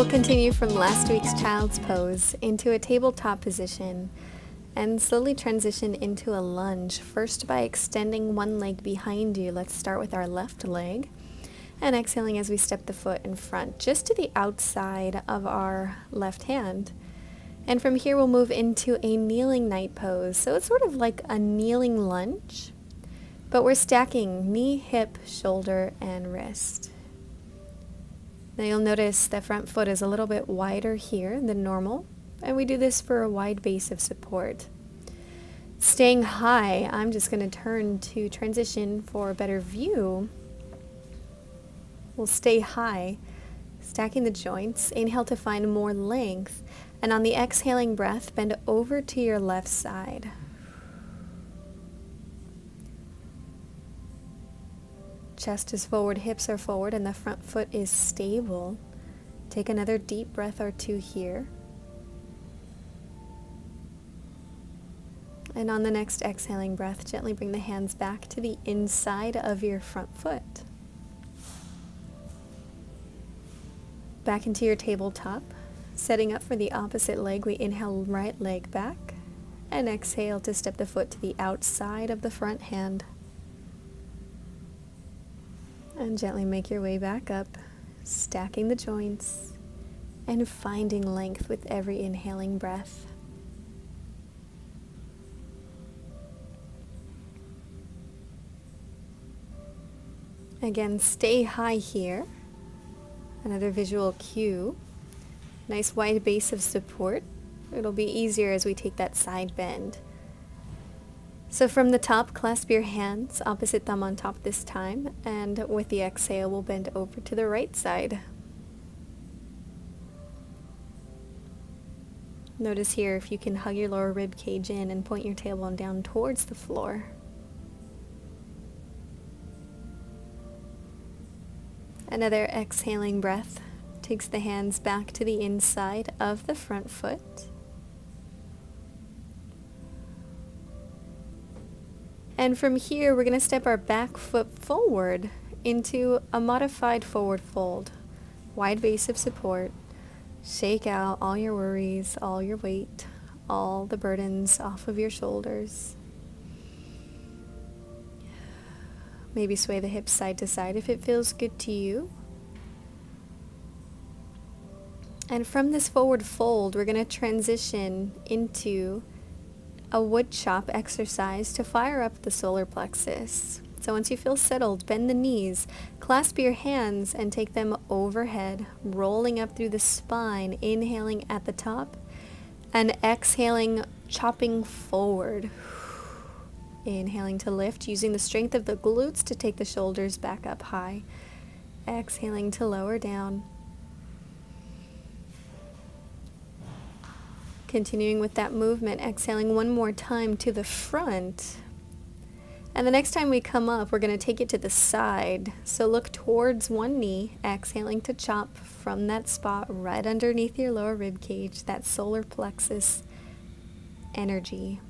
We'll continue from last week's child's pose into a tabletop position and slowly transition into a lunge, first by extending one leg behind you. Let's start with our left leg and exhaling as we step the foot in front, just to the outside of our left hand. And from here we'll move into a kneeling night pose. So it's sort of like a kneeling lunge, but we're stacking knee, hip, shoulder, and wrist. Now you'll notice the front foot is a little bit wider here than normal, and we do this for a wide base of support. Staying high, I'm just going to turn to transition for a better view. We'll stay high, stacking the joints. Inhale to find more length, and on the exhaling breath, bend over to your left side. Chest is forward, hips are forward, and the front foot is stable. Take another deep breath or two here. And on the next exhaling breath, gently bring the hands back to the inside of your front foot. Back into your tabletop. Setting up for the opposite leg, we inhale right leg back and exhale to step the foot to the outside of the front hand. And gently make your way back up, stacking the joints and finding length with every inhaling breath. Again, stay high here. Another visual cue. Nice wide base of support. It'll be easier as we take that side bend. So from the top, clasp your hands, opposite thumb on top this time, and with the exhale, we'll bend over to the right side. Notice here if you can hug your lower rib cage in and point your tailbone down towards the floor. Another exhaling breath takes the hands back to the inside of the front foot. And from here, we're going to step our back foot forward into a modified forward fold. Wide base of support. Shake out all your worries, all your weight, all the burdens off of your shoulders. Maybe sway the hips side to side if it feels good to you. And from this forward fold, we're going to transition into a wood chop exercise to fire up the solar plexus. So once you feel settled, bend the knees, clasp your hands and take them overhead, rolling up through the spine, inhaling at the top and exhaling, chopping forward. Inhaling to lift, using the strength of the glutes to take the shoulders back up high. Exhaling to lower down. Continuing with that movement, exhaling one more time to the front. And the next time we come up, we're going to take it to the side. So look towards one knee, exhaling to chop from that spot right underneath your lower rib cage, that solar plexus energy.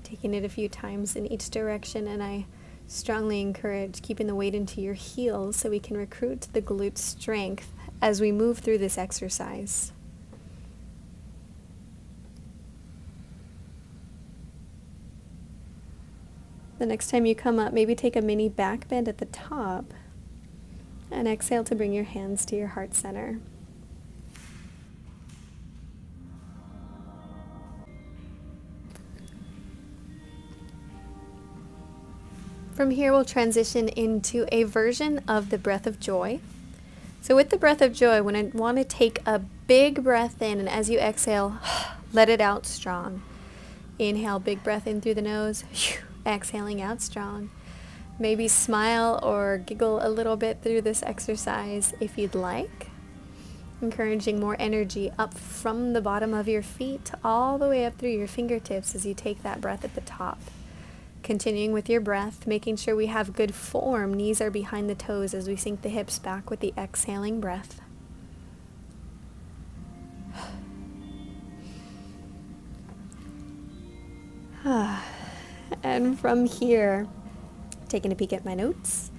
Taking it a few times in each direction, and I strongly encourage keeping the weight into your heels so we can recruit the glute strength as we move through this exercise. The next time you come up, maybe take a mini back bend at the top and exhale to bring your hands to your heart center. From here, we'll transition into a version of the breath of joy. So with the breath of joy, when I want to take a big breath in, and as you exhale, let it out strong. Inhale, big breath in through the nose, exhaling out strong. Maybe smile or giggle a little bit through this exercise if you'd like. Encouraging more energy up from the bottom of your feet all the way up through your fingertips as you take that breath at the top. Continuing with your breath, making sure we have good form. Knees are behind the toes as we sink the hips back with the exhaling breath. And from here, taking a peek at my notes,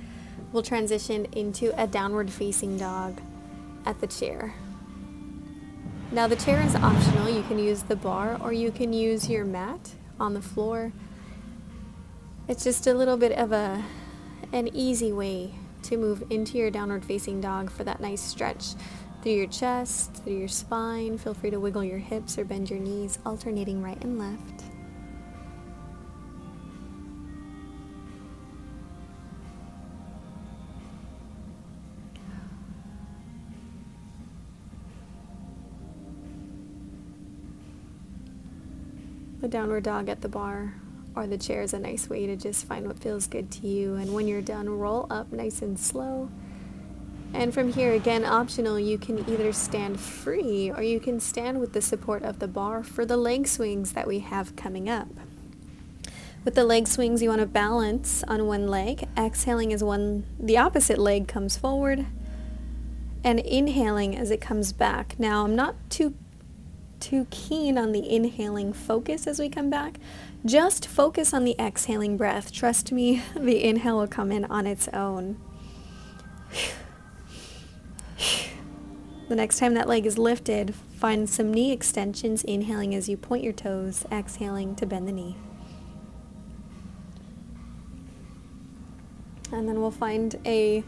we'll transition into a downward facing dog at the chair. Now the chair is optional. You can use the bar or you can use your mat on the floor. It's just a little bit of an easy way to move into your downward facing dog for that nice stretch through your chest, through your spine. Feel free to wiggle your hips or bend your knees, alternating right and left. The downward dog at the bar or the chair is a nice way to just find what feels good to you. And when you're done, roll up nice and slow. And from here, again, optional, you can either stand free or you can stand with the support of the bar for the leg swings that we have coming up. With the leg swings, you want to balance on one leg. Exhaling as the opposite leg comes forward, and inhaling as it comes back. Now, I'm not too keen on the inhaling focus as we come back. Just focus on the exhaling breath. Trust me, the inhale will come in on its own. The next time that leg is lifted, find some knee extensions, inhaling as you point your toes, exhaling to bend the knee. And then we'll find a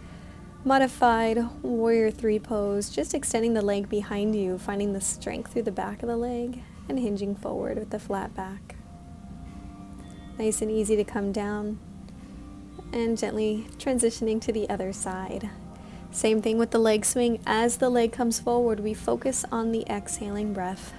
modified warrior 3 pose, just extending the leg behind you, finding the strength through the back of the leg and hinging forward with the flat back. Nice and easy to come down and gently transitioning to the other side. Same thing with the leg swing. As the leg comes forward, we focus on the exhaling breath.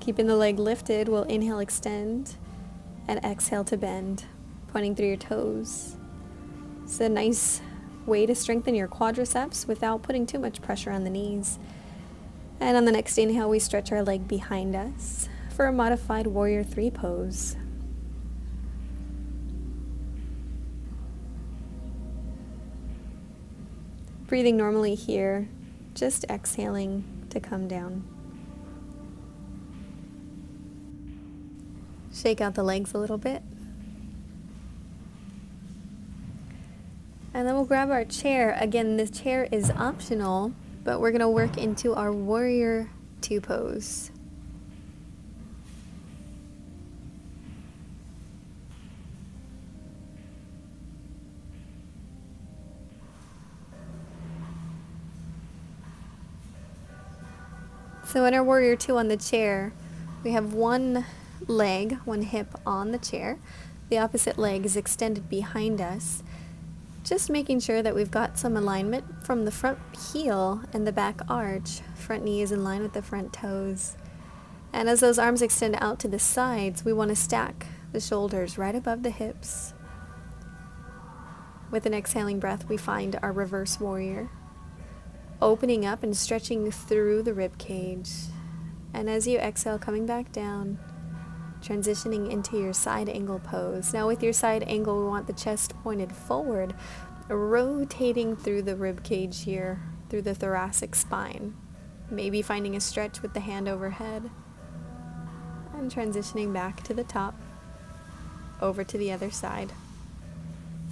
Keeping the leg lifted, we'll inhale, extend, and exhale to bend, pointing through your toes. It's a nice way to strengthen your quadriceps without putting too much pressure on the knees. And on the next inhale, we stretch our leg behind us for a modified warrior 3 pose. Breathing normally here, just exhaling to come down. Shake out the legs a little bit. And then we'll grab our chair. Again, this chair is optional, but we're going to work into our warrior 2 pose. So in our warrior 2 on the chair, we have one leg, one hip on the chair. The opposite leg is extended behind us. Just making sure that we've got some alignment from the front heel and the back arch. Front knee is in line with the front toes. And as those arms extend out to the sides, we want to stack the shoulders right above the hips. With an exhaling breath, we find our reverse warrior, opening up and stretching through the rib cage. And as you exhale, coming back down, transitioning into your side angle pose. Now with your side angle, we want the chest pointed forward, rotating through the rib cage here, through the thoracic spine. Maybe finding a stretch with the hand overhead. And transitioning back to the top, over to the other side.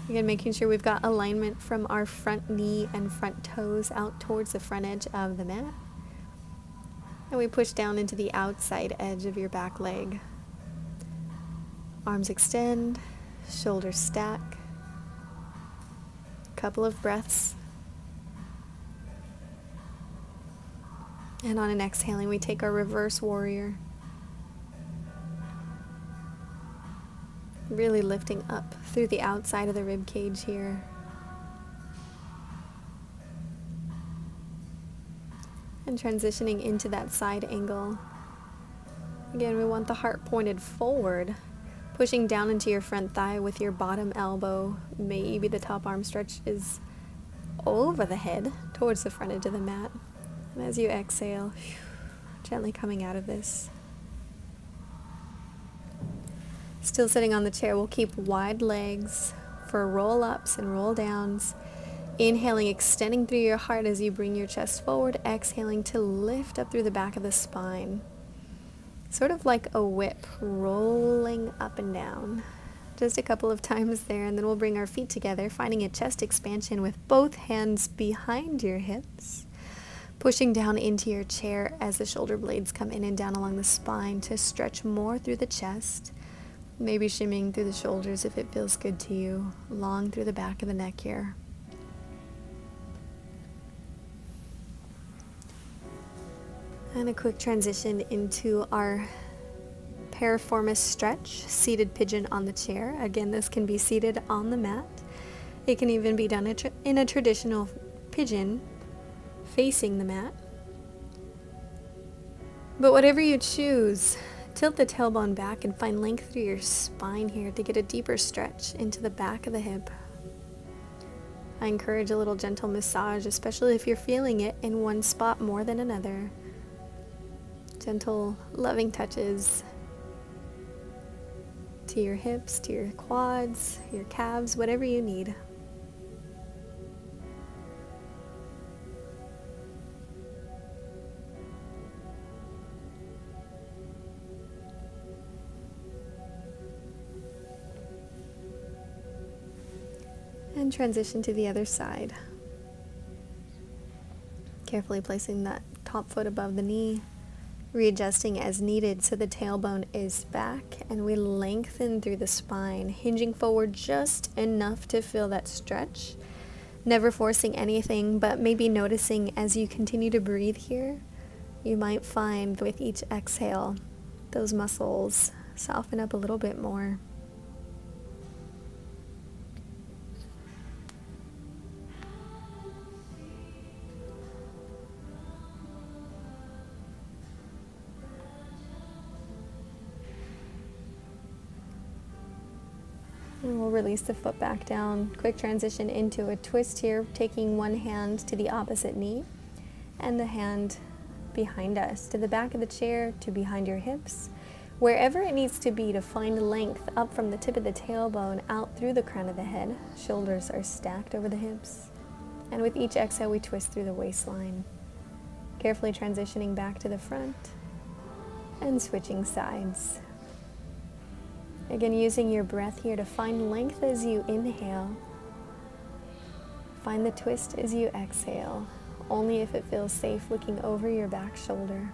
Again, making sure we've got alignment from our front knee and front toes out towards the front edge of the mat. And we push down into the outside edge of your back leg. Arms extend, shoulders stack. Couple of breaths. And on an exhaling, we take our reverse warrior. Really lifting up through the outside of the rib cage here. And transitioning into that side angle. Again, we want the heart pointed forward, pushing down into your front thigh with your bottom elbow. Maybe the top arm stretch is over the head towards the front edge of the mat. And as you exhale, gently coming out of this. Still sitting on the chair, we'll keep wide legs for roll-ups and roll-downs. Inhaling, extending through your heart as you bring your chest forward. Exhaling to lift up through the back of the spine. Sort of like a whip, rolling up and down. Just a couple of times there, and then we'll bring our feet together, finding a chest expansion with both hands behind your hips. Pushing down into your chair as the shoulder blades come in and down along the spine to stretch more through the chest. Maybe shimmying through the shoulders if it feels good to you. Long through the back of the neck here. And a quick transition into our piriformis stretch, seated pigeon on the chair. Again, this can be seated on the mat. It can even be done in a traditional pigeon facing the mat. But whatever you choose, tilt the tailbone back and find length through your spine here to get a deeper stretch into the back of the hip. I encourage a little gentle massage, especially if you're feeling it in one spot more than another. Gentle, loving touches to your hips, to your quads, your calves, whatever you need. And transition to the other side. Carefully placing that top foot above the knee. Readjusting as needed so the tailbone is back and we lengthen through the spine, hinging forward just enough to feel that stretch. Never forcing anything, but maybe noticing as you continue to breathe here, you might find with each exhale, those muscles soften up a little bit more. And we'll release the foot back down. Quick transition into a twist here, taking one hand to the opposite knee and the hand behind us, to the back of the chair, to behind your hips. Wherever it needs to be to find length up from the tip of the tailbone out through the crown of the head. Shoulders are stacked over the hips. And with each exhale, we twist through the waistline. Carefully transitioning back to the front and switching sides. Again, using your breath here to find length as you inhale. Find the twist as you exhale, only if it feels safe looking over your back shoulder.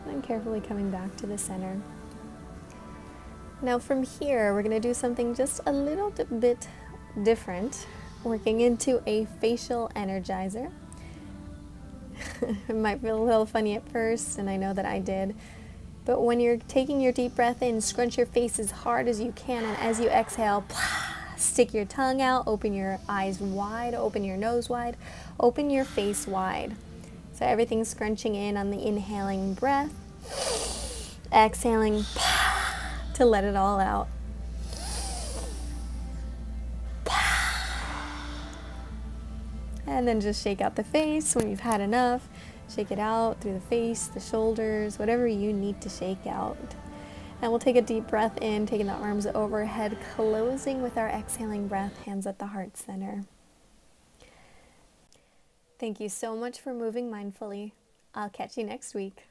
And carefully coming back to the center. Now from here, we're going to do something just a little bit different, working into a facial energizer. It might feel a little funny at first, and I know that I did. But when you're taking your deep breath in, scrunch your face as hard as you can, and as you exhale, stick your tongue out, open your eyes wide, open your nose wide, open your face wide. So everything's scrunching in on the inhaling breath, exhaling to let it all out. And then just shake out the face when you've had enough. Shake it out through the face, the shoulders, whatever you need to shake out. And we'll take a deep breath in, taking the arms overhead, closing with our exhaling breath, hands at the heart center. Thank you so much for moving mindfully. I'll catch you next week.